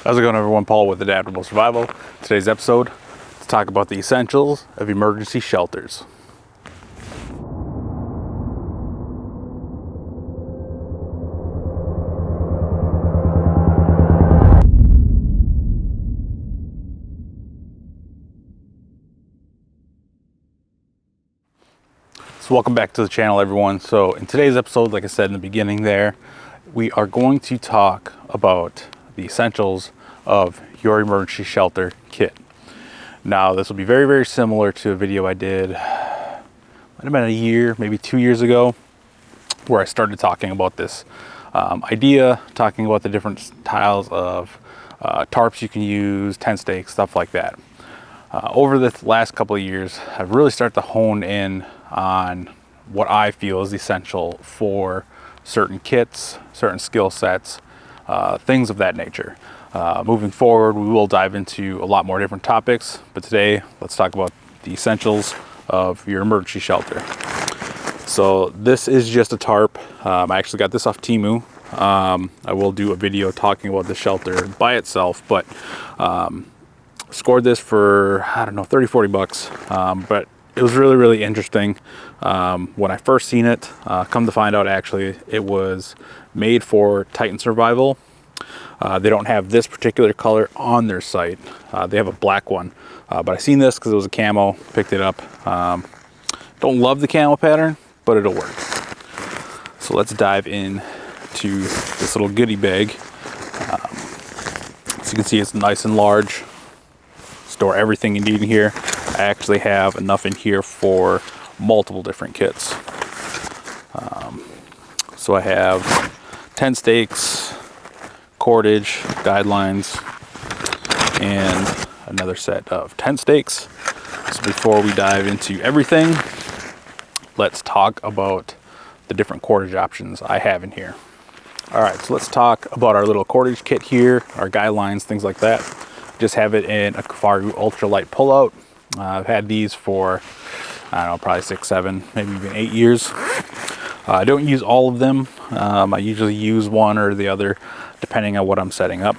How's it going, everyone? Paul with Adaptable Survival. Today's episode, let's talk about the essentials of emergency shelters. So welcome back to the channel, everyone. So in today's episode, like I said in the beginning there, we are going to talk about the essentials of your emergency shelter kit. Now, this will be very, very similar to a video I did, might have been a year, maybe 2 years ago, where I started talking about this idea, talking about the different styles of tarps you can use, tent stakes, stuff like that. Over the last couple of years, I've really started to hone in on what I feel is essential for certain kits, certain skill sets, things of that nature. Moving forward, we will dive into a lot more different topics, but today let's talk about the essentials of your emergency shelter. So this is just a tarp. I actually got this off Temu. I will do a video talking about the shelter by itself, but scored this for, I don't know, 30-40 bucks. But it was really, really interesting. When I first seen it, come to find out, actually, it was made for Titan Survival. They don't have this particular color on their site. They have a black one. But I seen this because it was a camo, picked it up. Don't love the camo pattern, but it'll work. So let's dive in to this little goodie bag. As you can see, it's nice and large. Store everything you need in here. I actually have enough in here for multiple different kits. So I have tent stakes, cordage, guidelines, and another set of tent stakes. So before we dive into everything, let's talk about the different cordage options I have in here. All right, so let's talk about our little cordage kit here, our guidelines, things like that. Just have it in a Kafaru ultralight pullout. I've had these for, I don't know, probably 6, 7, maybe even 8 years. I don't use all of them. I usually use one or the other, depending on what I'm setting up.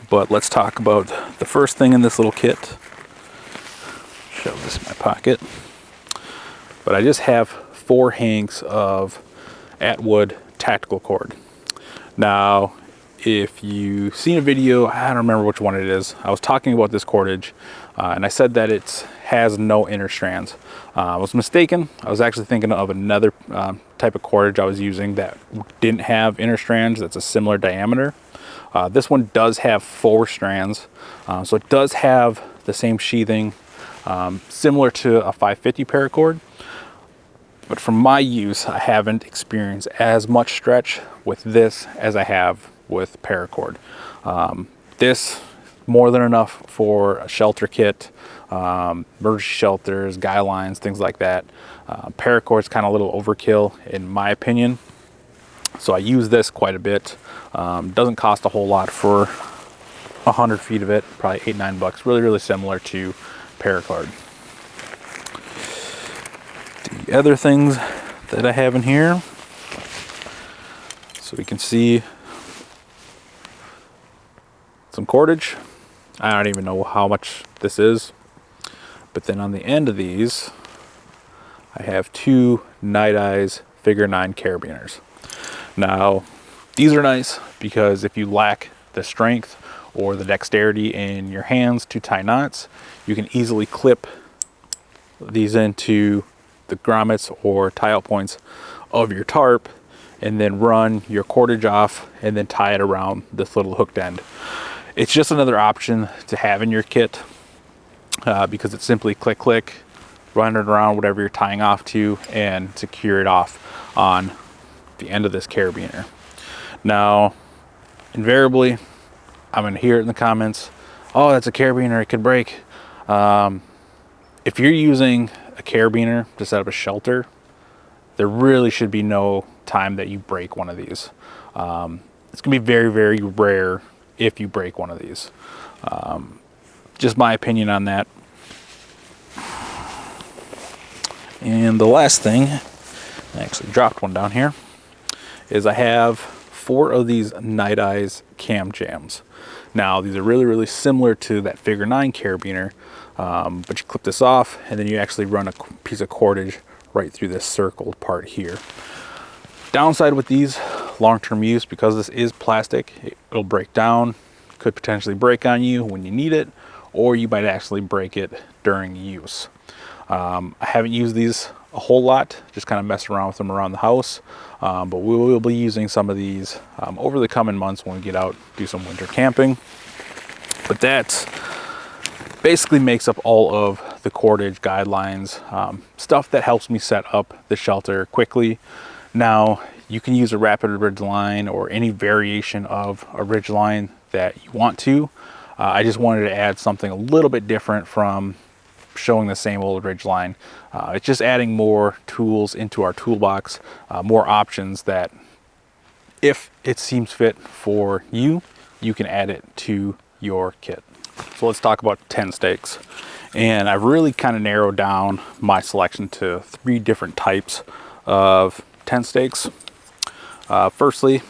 But let's talk about the first thing in this little kit. Shove this in my pocket. But I just have 4 hanks of Atwood tactical cord. Now, if you've seen a video, I don't remember which one it is, I was talking about this cordage, and I said that it has no inner strands. I was mistaken. I was actually thinking of another type of cordage I was using that didn't have inner strands, that's a similar diameter. This one does have 4 strands, so it does have the same sheathing, similar to a 550 paracord. But for my use, I haven't experienced as much stretch with this as I have with paracord. This more than enough for a shelter kit, emergency shelters, guy lines, things like that. Paracord's kind of a little overkill in my opinion, so I use this quite a bit. Doesn't cost a whole lot for 100 feet of it, probably 8-9 bucks. Really, really similar to paracord. The other things that I have in here, so we can see some cordage. I don't even know how much this is, but then on the end of these I have 2 Night Eyes figure 9 carabiners. Now these are nice because if you lack the strength or the dexterity in your hands to tie knots, you can easily clip these into the grommets or tie out points of your tarp and then run your cordage off and then tie it around this little hooked end. It's just another option to have in your kit because it's simply click, click, run it around whatever you're tying off to and secure it off on the end of this carabiner. Now, invariably, I'm going to hear it in the comments, oh, that's a carabiner, it could break. If you're using a carabiner to set up a shelter, there really should be no time that you break one of these. It's going to be very, very rare if you break one of these. Just my opinion on that. And the last thing, I actually dropped one down here, is I have 4 of these Night Eyes cam jams. Now these are really similar to that figure 9 carabiner, but you clip this off and then you actually run a piece of cordage right through this circled part here. Downside with these, long-term use, because this is plastic, it'll break down, could potentially break on you when you need it, or you might actually break it during use. I haven't used these a whole lot, just kind of mess around with them around the house, but we will be using some of these over the coming months when we get out, do some winter camping. But that basically makes up all of the cordage guidelines, stuff that helps me set up the shelter quickly. Now, you can use a rapid ridge line or any variation of a ridge line that you want to. I just wanted to add something a little bit different from showing the same old ridge line. It's just adding more tools into our toolbox, more options that if it seems fit for you, you can add it to your kit. So let's talk about tent stakes. And I've really kind of narrowed down my selection to 3 different types of tent stakes. Firstly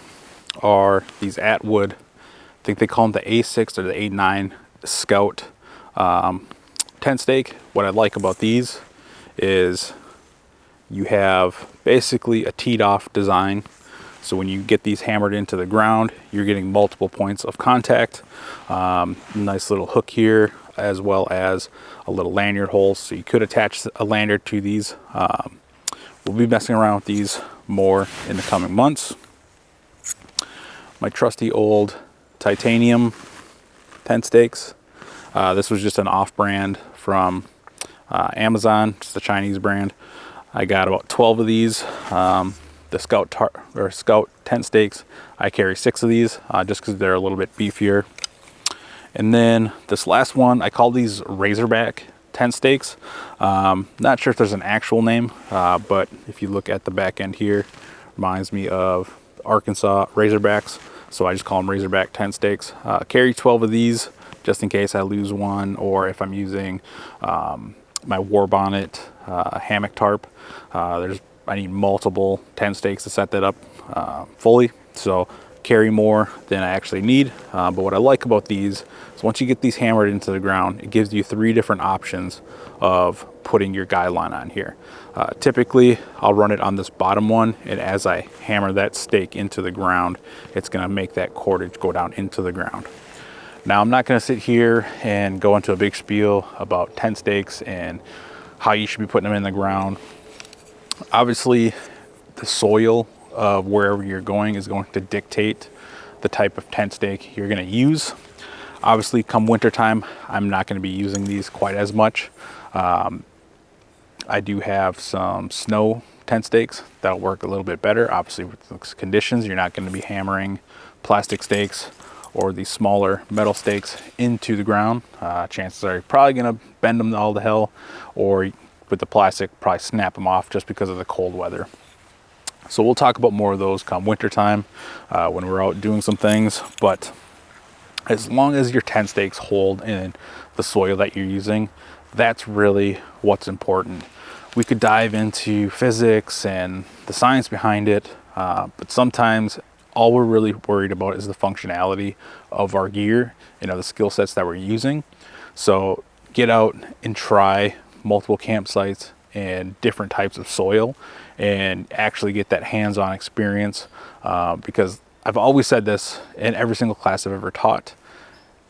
are these Atwood, I think they call them the A6 or the A9 Scout tent stake. What I like about these is you have basically a teed off design. So when you get these hammered into the ground, you're getting multiple points of contact. Nice little hook here, as well as a little lanyard hole. So you could attach a lanyard to these. We'll be messing around with these more in the coming months. My trusty old titanium tent stakes. This was just an off-brand from Amazon, just a Chinese brand. I got about 12 of these. The Scout tent stakes, I carry 6 of these just because they're a little bit beefier. And then this last one, I call these Razorback tent stakes. Not sure if there's an actual name, but if you look at the back end here, reminds me of Arkansas Razorbacks, so I just call them Razorback tent stakes. Carry 12 of these just in case I lose one, or if I'm using my war bonnet hammock tarp. I need multiple tent stakes to set that up fully, so carry more than I actually need. But what I like about these is once you get these hammered into the ground, it gives you 3 different options of putting your guide line on here. Typically, I'll run it on this bottom one, and as I hammer that stake into the ground, it's gonna make that cordage go down into the ground. Now, I'm not gonna sit here and go into a big spiel about tent stakes and how you should be putting them in the ground. Obviously, the soil of wherever you're going is going to dictate the type of tent stake you're going to use. Obviously, come wintertime, I'm not going to be using these quite as much. I do have some snow tent stakes that'll work a little bit better. Obviously, with the conditions, you're not going to be hammering plastic stakes or these smaller metal stakes into the ground. Chances are you're probably going to bend them all to hell, or with the plastic, probably snap them off just because of the cold weather. So we'll talk about more of those come winter time when we're out doing some things. But as long as your tent stakes hold in the soil that you're using, that's really what's important. We could dive into physics and the science behind it, but sometimes all we're really worried about is the functionality of our gear, the skill sets that we're using. So get out and try multiple campsites and different types of soil and actually get that hands-on experience, because I've always said this in every single class I've ever taught.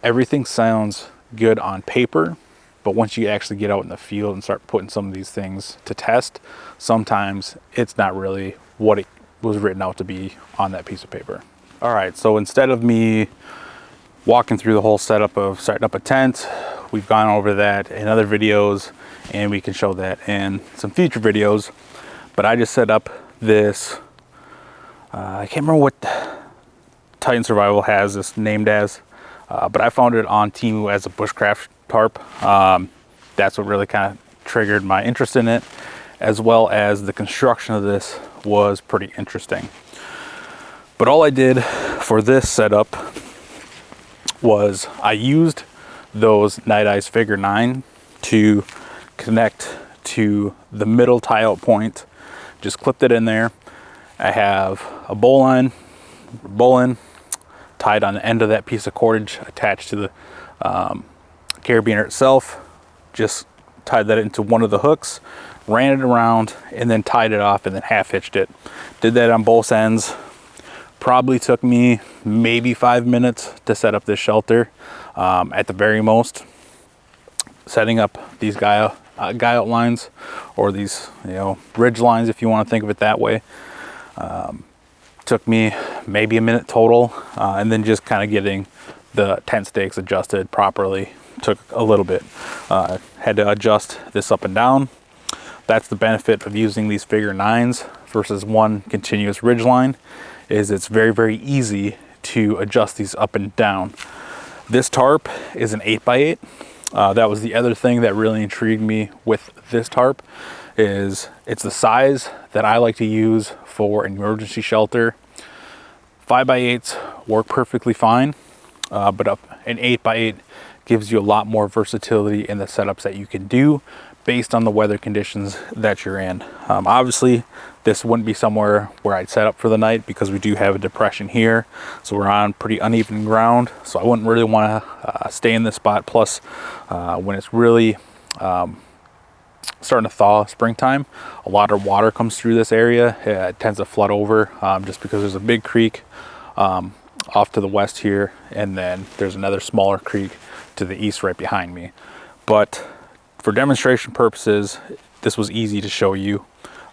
Everything sounds good on paper, but once you actually get out in the field and start putting some of these things to test, sometimes it's not really what it was written out to be on that piece of paper. All right, so instead of me walking through the whole setup of setting up a tent, we've gone over that in other videos, and we can show that in some future videos. But I just set up this, I can't remember what Titan Survival has this named as, but I found it on Temu as a bushcraft tarp. That's what really kind of triggered my interest in it, as well as the construction of this was pretty interesting. But all I did for this setup was I used those Night Eyes Figure 9 to connect to the middle tie out point. Just clipped it in there. I have a bowline bowline, tied on the end of that piece of cordage attached to the carabiner itself. Just tied that into one of the hooks, ran it around, and then tied it off, and then half hitched it. Did that on both ends. Probably took me maybe 5 minutes to set up this shelter at the very most. Setting up these guy out lines, or these, you know, ridge lines, if you want to think of it that way, took me maybe a minute total, and then just kind of getting the tent stakes adjusted properly took a little bit. Had to adjust this up and down. That's the benefit of using these figure 9s versus one continuous ridge line, is it's very, very easy to adjust these up and down. This tarp is an 8x8. That was the other thing that really intrigued me with this tarp, is it's the size that I like to use for an emergency shelter. 5x8s work perfectly fine, but an 8x8 gives you a lot more versatility in the setups that you can do based on the weather conditions that you're in. Obviously, this wouldn't be somewhere where I'd set up for the night because we do have a depression here, so we're on pretty uneven ground, so I wouldn't really want to stay in this spot. Plus, when it's really starting to thaw, springtime, a lot of water comes through this area. It tends to flood over just because there's a big creek off to the west here, and then there's another smaller creek to the east right behind me. But for demonstration purposes, this was easy to show you.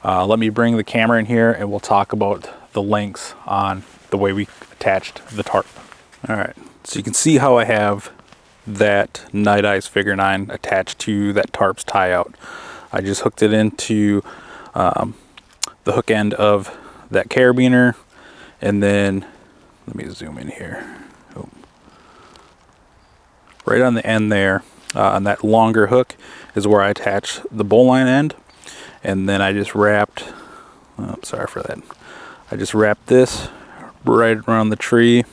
Let me bring the camera in here and we'll talk about the lengths on the way we attached the tarp. All right, so you can see how I have that Night Eyes figure 9 attached to that tarp's tie out. I just hooked it into the hook end of that carabiner, and then let me zoom in here. Oh. Right on the end there, on that longer hook, is where I attach the bowline end, and then I just wrapped, oh, sorry for that, I just wrapped this right around the tree.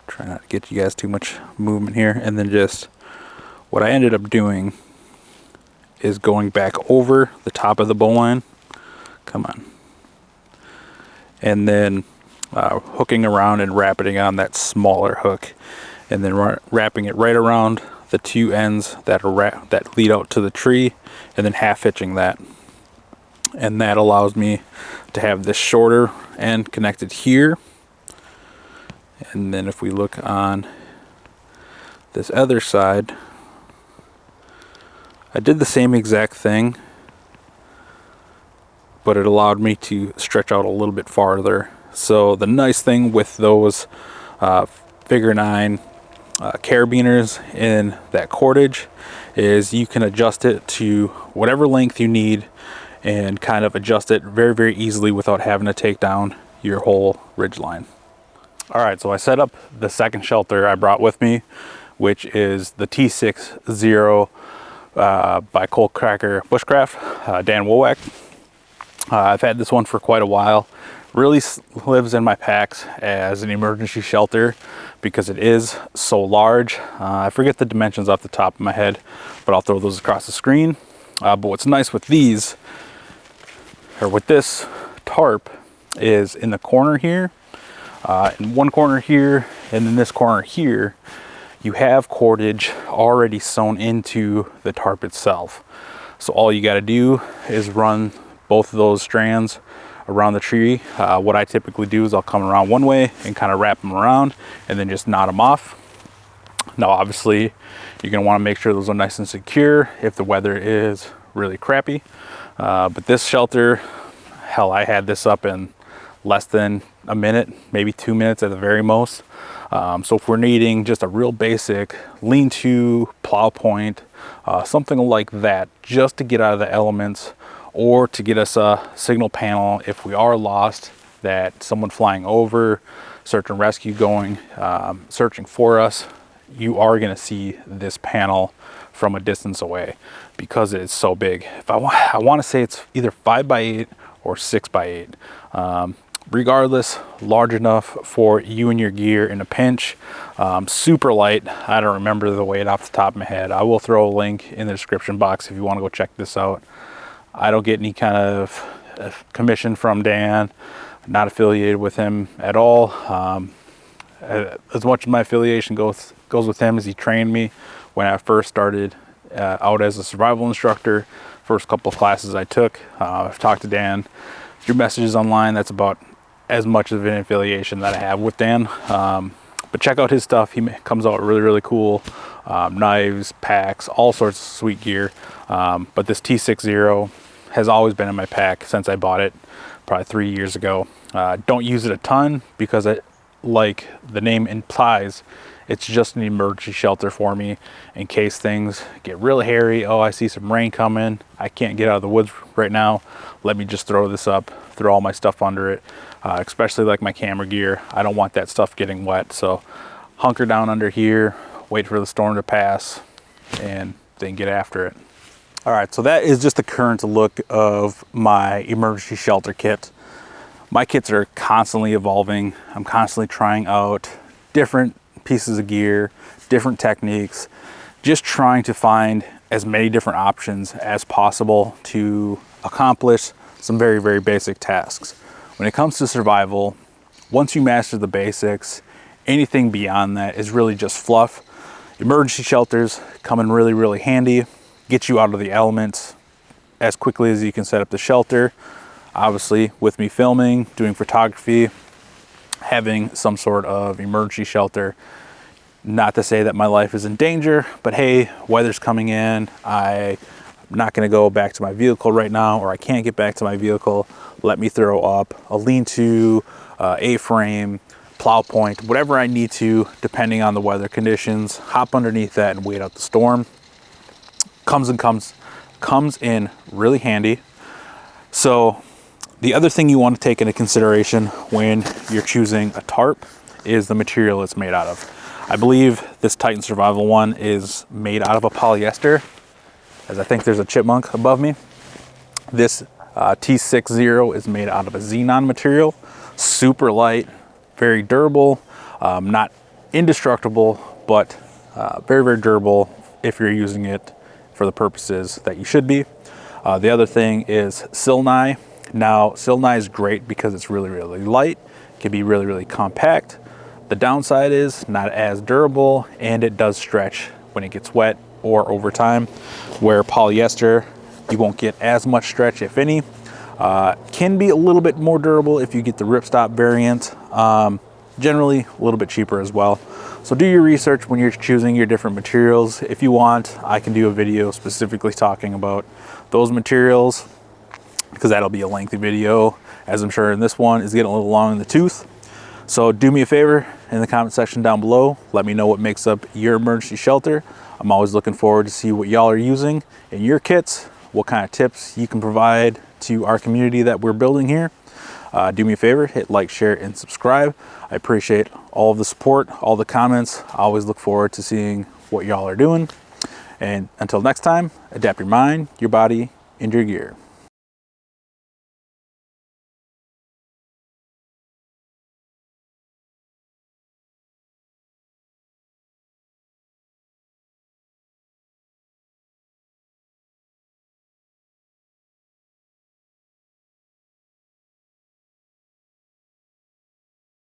Try not to get you guys too much movement here, and then just what I ended up doing is going back over the top of the bowline, come on, and then hooking around and wrapping it on that smaller hook, and then wrapping it right around the two ends that are that lead out to the tree, and then half hitching that. And that allows me to have this shorter end connected here. And then if we look on this other side, I did the same exact thing, but it allowed me to stretch out a little bit farther. So the nice thing with those figure 9 carabiners in that cordage is you can adjust it to whatever length you need and kind of adjust it very, very easily without having to take down your whole ridge line. All right, so I set up the second shelter I brought with me, which is the T60 by Cold Cracker Bushcraft, Dan Wowak. I've had this one for quite a while. Really lives in my packs as an emergency shelter because it is so large. I forget the dimensions off the top of my head, but I'll throw those across the screen. But what's nice with these, or with this tarp, is in the corner here, in one corner here, and in this corner here, you have cordage already sewn into the tarp itself. So all you got to do is run both of those strands around the tree. What I typically do is I'll come around one way and kind of wrap them around and then just knot them off. Now obviously you're going to want to make sure those are nice and secure if the weather is really crappy. But this shelter, hell, I had this up in less than a minute, maybe 2 minutes at the very most. So if we're needing just a real basic lean-to, plow point, something like that, just to get out of the elements, or to get us a signal panel if we are lost, that someone flying over, search and rescue going, searching for us, you are going to see this panel from a distance away because it is so big. If I want to say it's either 5x8 or 6x8. Regardless, large enough for you and your gear in a pinch. Super light. I don't remember the weight off the top of my head. I will throw a link in the description box if you want to go check this out. I don't get any kind of commission from Dan, Not affiliated with him at all. As much as my affiliation goes with him, as he trained me when I first started out as a survival instructor. First couple of classes I took, I've talked to Dan through messages online. That's about as much of an affiliation that I have with Dan. But check out his stuff. He comes out really, really cool. Knives, packs, all sorts of sweet gear. But this T60 has always been in my pack since I bought it probably 3 years ago. Don't use it a ton because like the name implies, it's just an emergency shelter for me in case things get really hairy. Oh, I see some rain coming. I can't get out of the woods right now. Let me just throw this up, throw all my stuff under it, especially like my camera gear. I don't want that stuff getting wet. So hunker down under here, wait for the storm to pass, and then get after it. All right, so that is just the current look of my emergency shelter kit. My kits are constantly evolving. I'm constantly trying out different pieces of gear, different techniques, just trying to find as many different options as possible to accomplish some very, very basic tasks. When it comes to survival, once you master the basics, anything beyond that is really just fluff. Emergency shelters come in really, really handy, get you out of the elements as quickly as you can set up the shelter. Obviously, with me filming, doing photography, having some sort of emergency shelter, not to say that my life is in danger, but hey, weather's coming in, I'm not going to go back to my vehicle right now, or I can't get back to my vehicle. Let me throw up a lean-to, A-frame, plow point, whatever I need to, depending on the weather conditions. Hop underneath that and wait out the storm. Comes in really handy. So the other thing you want to take into consideration when you're choosing a tarp is the material it's made out of. I believe this Titan Survival one is made out of a polyester, as I think there's a chipmunk above me. This T60 is made out of a xenon material, super light, very durable, not indestructible, but very, very durable if you're using it for the purposes that you should be. The other thing is Silnai. Now, Silnai is great because it's really, really light. It can be really, really compact. The downside is not as durable, and it does stretch when it gets wet or over time, where polyester, you won't get as much stretch, if any. Can be a little bit more durable if you get the ripstop variant. Generally, a little bit cheaper as well. So do your research when you're choosing your different materials. If you want, I can do a video specifically talking about those materials, because that'll be a lengthy video, as I'm sure in this one is getting a little long in the tooth. So do me a favor in the comment section down below. Let me know what makes up your emergency shelter. I'm always looking forward to see what y'all are using in your kits, what kind of tips you can provide to our community that we're building here. Do me a favor, hit like, share, and subscribe. I appreciate all of the support, all the comments. I always look forward to seeing what y'all are doing. And until next time, adapt your mind, your body, and your gear.